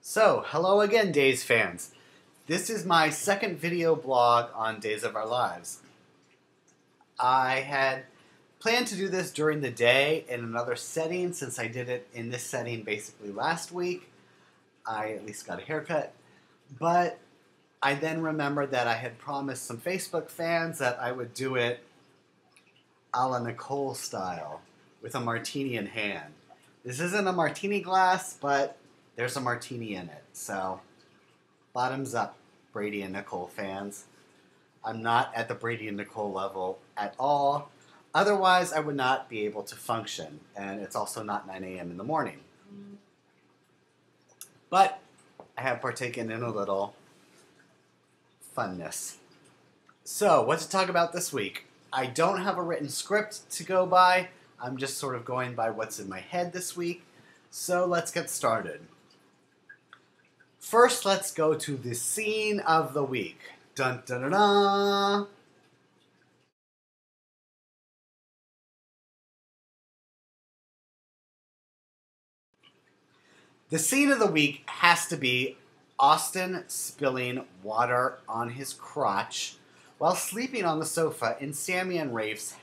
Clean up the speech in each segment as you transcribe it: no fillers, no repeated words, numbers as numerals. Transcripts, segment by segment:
So, hello again, Days fans. This is my second video blog on Days of Our Lives. I had planned to do this during the day in another setting since I did it in this setting basically last week. I at least got a haircut. But I then remembered that I had promised some Facebook fans that I would do it a la Nicole style with a martini in hand. This isn't a martini glass, but there's a martini in it. So, bottoms up, Brady and Nicole fans. I'm not at the Brady and Nicole level at all. Otherwise, I would not be able to function. And it's also not 9 a.m. in the morning. But I have partaken in a little funness. So, what to talk about this week? I don't have a written script to go by. I'm just sort of going by what's in my head this week. So, let's get started. First, let's go to the scene of the week. Dun dun dun dun! The scene of the week has to be Austin spilling water on his crotch while sleeping on the sofa in Sammy and Rafe's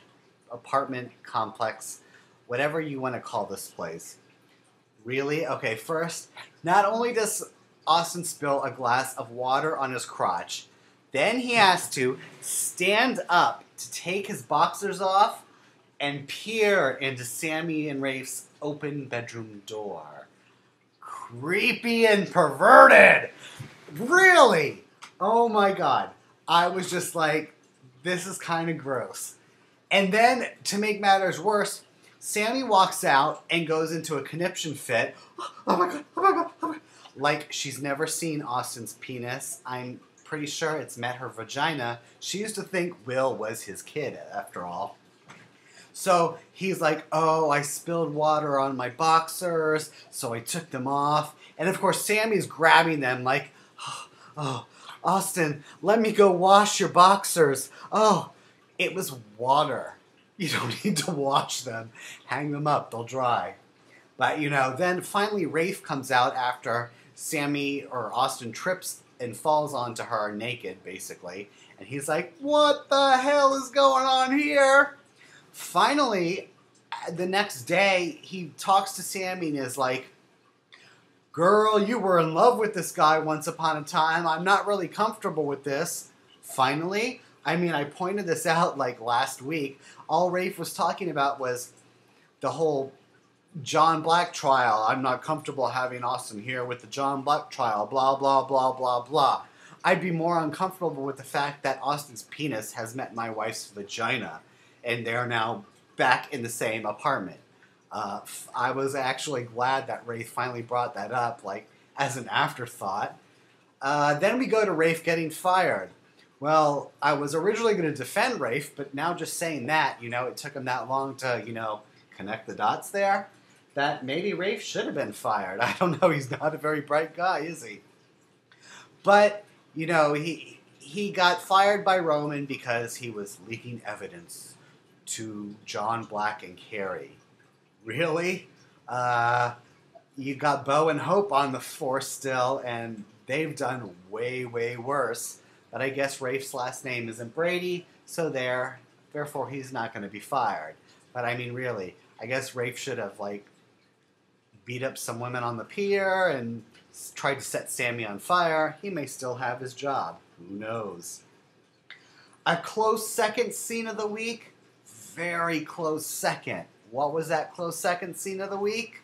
apartment complex, whatever you want to call this place. Really? Okay, first, not only does Austin spill a glass of water on his crotch, then he has to stand up to take his boxers off and peer into Sammy and Rafe's open bedroom door. Creepy and perverted! Really? Oh my god. I was just like, this is kind of gross. And then, to make matters worse, Sammy walks out and goes into a conniption fit. Oh my god, oh my god, oh my god. Like she's never seen Austin's penis. I'm pretty sure it's met her vagina. She used to think Will was his kid, after all. So he's like, oh, I spilled water on my boxers, so I took them off. And of course, Sammy's grabbing them like, oh, Austin, let me go wash your boxers. Oh, it was water. You don't need to wash them. Hang them up, they'll dry. But, you know, then finally Rafe comes out after Sammy or Austin trips and falls onto her naked, basically. And he's like, what the hell is going on here? Finally, the next day, he talks to Sammy and is like, girl, you were in love with this guy once upon a time. I'm not really comfortable with this. Finally, I mean, I pointed this out like last week. All Rafe was talking about was the whole John Black trial. I'm not comfortable having Austin here with the John Black trial, blah, blah, blah, blah, blah. I'd be more uncomfortable with the fact that Austin's penis has met my wife's vagina, and they're now back in the same apartment. I was actually glad that Rafe finally brought that up, like, as an afterthought. Then we go to Rafe getting fired. Well, I was originally going to defend Rafe, but now just saying that, you know, it took him that long to, you know, connect the dots there, that maybe Rafe should have been fired. I don't know, he's not a very bright guy, is he? But, you know, he got fired by Roman because he was leaking evidence to John Black and Carrie. Really? You got Bo and Hope on the force still, and they've done way, way worse. But I guess Rafe's last name isn't Brady, so therefore he's not going to be fired. But I mean, really, I guess Rafe should have, like, beat up some women on the pier and tried to set Sammy on fire. He may still have his job. Who knows? A close second scene of the week? Very close second. What was that close second scene of the week?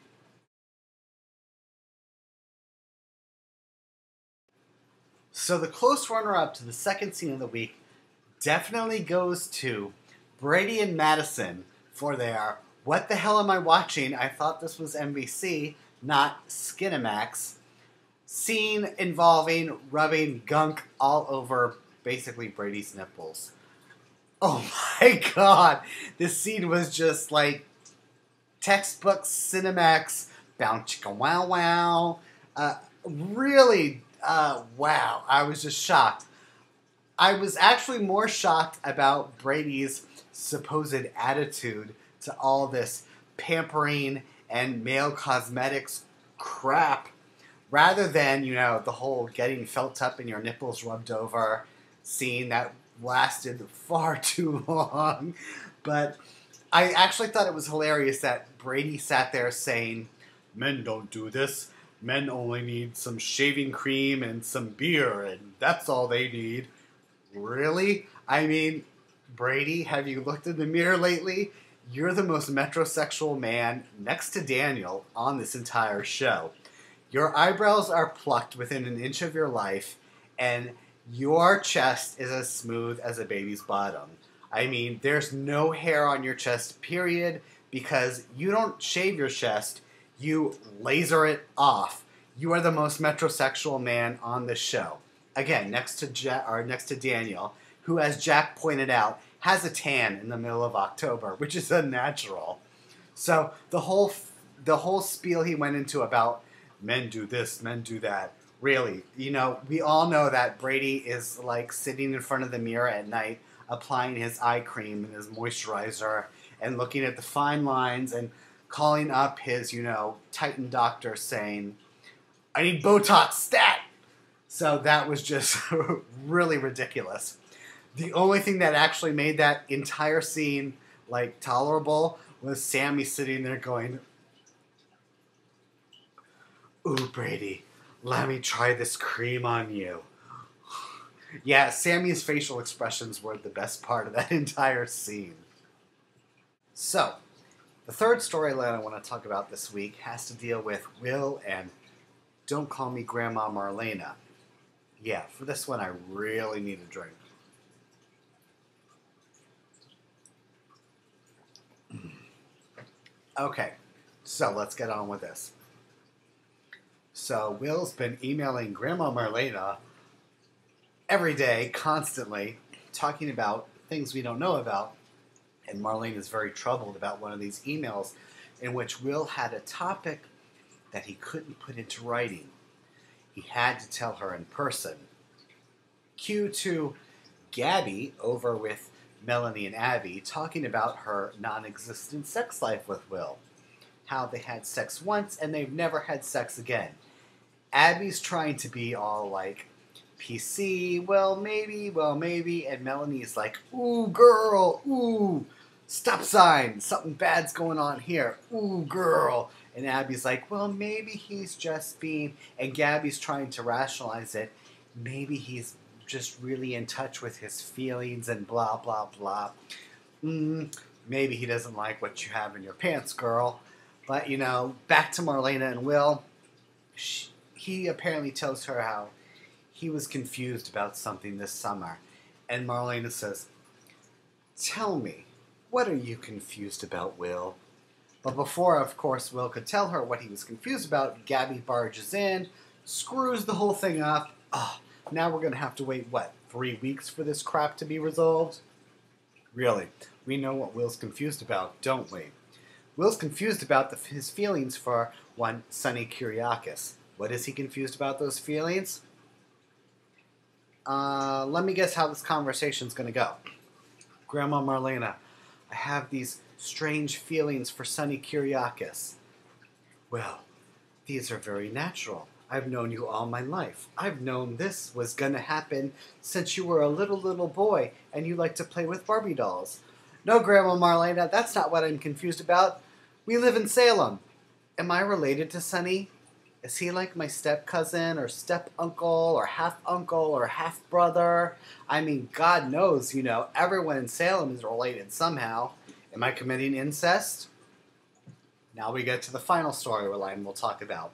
So the close runner-up to the second scene of the week definitely goes to Brady and Madison for their What the Hell Am I Watching? I thought this was NBC, not Skinamax. Scene involving rubbing gunk all over basically Brady's nipples. Oh my god! This scene was just like textbook Cinemax, bow chicka wow wow. Really, wow. I was just shocked. I was actually more shocked about Brady's supposed attitude to all this pampering and male cosmetics crap Rather than, the whole getting felt up and your nipples rubbed over scene that lasted far too long. But I actually thought it was hilarious that Brady sat there saying, "Men don't do this. Men only need some shaving cream and some beer, and that's all they need." Really? I mean, Brady, have you looked in the mirror lately? You're the most metrosexual man next to Daniel on this entire show. Your eyebrows are plucked within an inch of your life, and your chest is as smooth as a baby's bottom. I mean, there's no hair on your chest, period, because you don't shave your chest, you laser it off. You are the most metrosexual man on this show. Again, next to Daniel, who, as Jack pointed out, has a tan in the middle of October, which is unnatural. So the whole spiel he went into about men do this, men do that. Really, we all know that Brady is like sitting in front of the mirror at night, applying his eye cream and his moisturizer, and looking at the fine lines and calling up his, Titan doctor saying, "I need Botox stat." So that was just really ridiculous. The only thing that actually made that entire scene like tolerable was Sammy sitting there going, "Ooh, Brady, let me try this cream on you." Yeah, Sammy's facial expressions were the best part of that entire scene. So, the third storyline I want to talk about this week has to deal with Will and "Don't Call Me Grandma Marlena." Yeah, for this one I really need a drink. Okay, so let's get on with this. So Will's been emailing Grandma Marlena every day, constantly, talking about things we don't know about. And Marlene is very troubled about one of these emails in which Will had a topic that he couldn't put into writing. He had to tell her in person. Cue to Gabby over with Melanie and Abby talking about her non-existent sex life with Will. How they had sex once and they've never had sex again. Abby's trying to be all like PC, well maybe, and Melanie's like, "Ooh girl, ooh, stop sign, something bad's going on here, ooh girl." And Abby's like, "Well maybe he's just being," and Gabby's trying to rationalize it, "maybe he's just really in touch with his feelings and blah blah blah. Maybe he doesn't like what you have in your pants, girl." But back to Marlena and Will. He apparently tells her how he was confused about something this summer. And Marlena says, "Tell me, what are you confused about, Will?" But before, of course, Will could tell her what he was confused about, Gabby barges in, screws the whole thing up. Now we're going to have to wait, 3 weeks for this crap to be resolved? Really, we know what Will's confused about, don't we? Will's confused about his feelings for one Sonny Kyriakis. What is he confused about those feelings? Let me guess how this conversation's going to go. "Grandma Marlena, I have these strange feelings for Sonny Kyriakis." "Well, these are very natural. I've known you all my life. I've known this was going to happen since you were a little boy and you like to play with Barbie dolls." "No, Grandma Marlena, that's not what I'm confused about. We live in Salem. Am I related to Sonny? Is he like my step-cousin or step-uncle or half-uncle or half-brother? I mean, God knows, everyone in Salem is related somehow. Am I committing incest?" Now we get to the final storyline we'll talk about.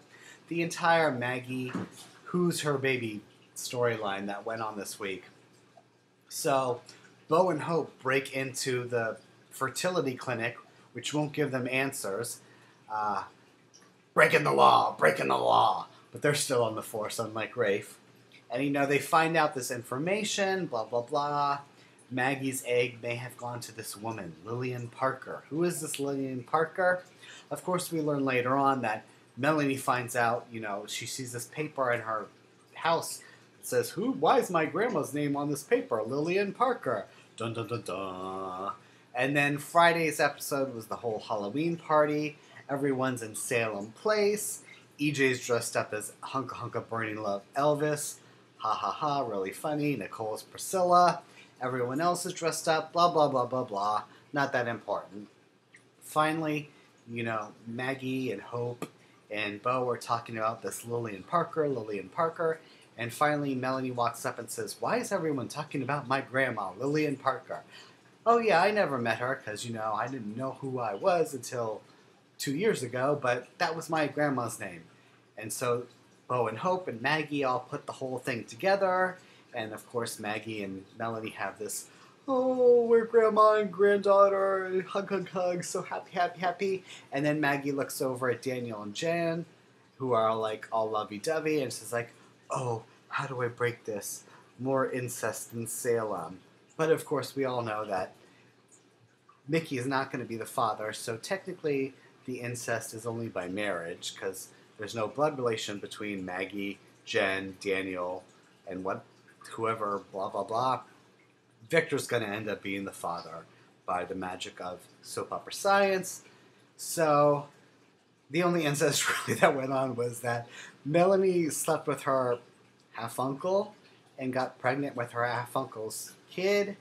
The entire Maggie, who's her baby storyline that went on this week. So, Bo and Hope break into the fertility clinic, which won't give them answers. Breaking the law. But they're still on the force, unlike Rafe. And, they find out this information, blah, blah, blah. Maggie's egg may have gone to this woman, Lillian Parker. Who is this Lillian Parker? Of course, we learn later on that Melanie finds out, she sees this paper in her house. It says, why is my grandma's name on this paper? Lillian Parker. Dun, dun, dun, dun. And then Friday's episode was the whole Halloween party. Everyone's in Salem Place, EJ's dressed up as Hunka Hunka Burning Love Elvis. Ha ha ha, really funny. Nicole's Priscilla. Everyone else is dressed up. Blah, blah, blah, blah, blah. Not that important. Finally, Maggie and Hope and Bo are talking about this Lillian Parker. And finally, Melanie walks up and says, "Why is everyone talking about my grandma, Lillian Parker?" "Oh, yeah, I never met her because, I didn't know who I was until 2 years ago, but that was my grandma's name." And so Bo and Hope and Maggie all put the whole thing together. And of course, Maggie and Melanie have this, "Oh, we're grandma and granddaughter, hug, hug, hug, so happy, happy, happy." And then Maggie looks over at Daniel and Jan, who are like all lovey-dovey, and says like, "Oh, how do I break this? More incest in Salem." But of course, we all know that Mickey is not going to be the father, so technically the incest is only by marriage, because there's no blood relation between Maggie, Jen, Daniel, and whoever, blah, blah, blah. Victor's going to end up being the father by the magic of soap opera science. So the only incest really that went on was that Melanie slept with her half-uncle and got pregnant with her half-uncle's kid.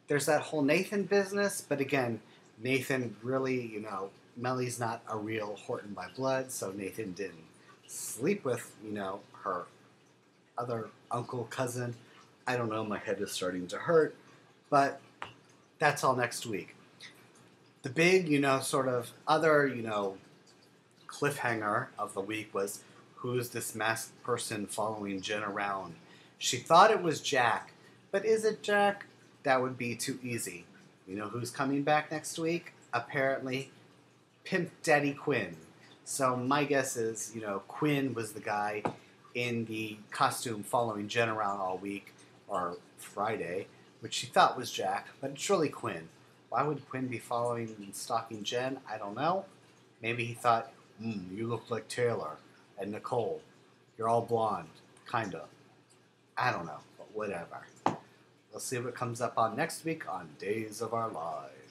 There's that whole Nathan business, but again, Nathan really, Melly's not a real Horton by blood, so Nathan didn't sleep with, her other uncle, cousin. I don't know, my head is starting to hurt, but that's all next week. The big, sort of other, cliffhanger of the week was, who's this masked person following Jen around? She thought it was Jack, but is it Jack? That would be too easy. You know who's coming back next week? Apparently, Pimp Daddy Quinn. So my guess is, Quinn was the guy in the costume following Jen around all week, or Friday, which she thought was Jack, but it's really Quinn. Why would Quinn be following and stalking Jen? I don't know. Maybe he thought, you look like Taylor and Nicole. You're all blonde. Kinda. I don't know, but whatever. We'll see what comes up on next week on Days of Our Lives.